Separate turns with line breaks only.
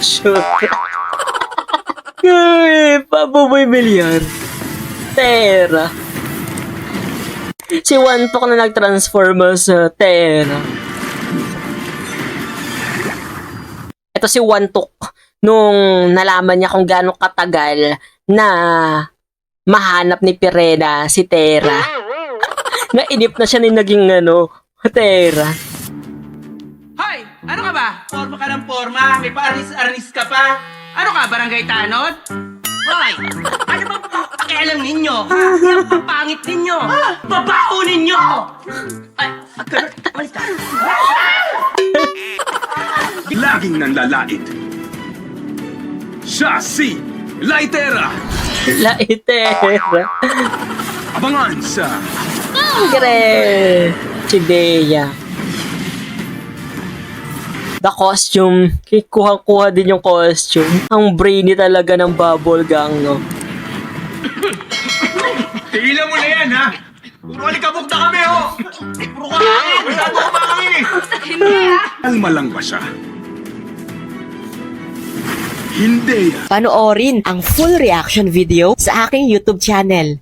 Shoot. Ay, Pabuboy Villar. Terra. Si Wantok na nag-transform sa Terra. Ito si Wantok nung nalaman niya kung gaano katagal na mahanap ni Pirena si Terra. Nainip na siya ni naging Terra.
Hoy! Ano ka ba? Forma ka ng forma. May pa-arnis ka pa. Ano ka, barangay tanod? Hoy! Ano ba pakialam ninyo? Ha? Ang papangit ninyo? Babaho ninyo! Ay, malis ka.
Laging nanlalait. Siya si Laitera.
Laitera.
Abangan sa
Gre. Si Dea. The costume. Kuha din yung costume. Ang brainy talaga ng bubble gang, no?
tigilan mo na yan, ha? Puro alikabok na kami, ho! Puro kumangin! Wala mo kumangin, eh! Alma lang ba siya? Hindi yan.
Panoorin ang full reaction video sa aking YouTube channel.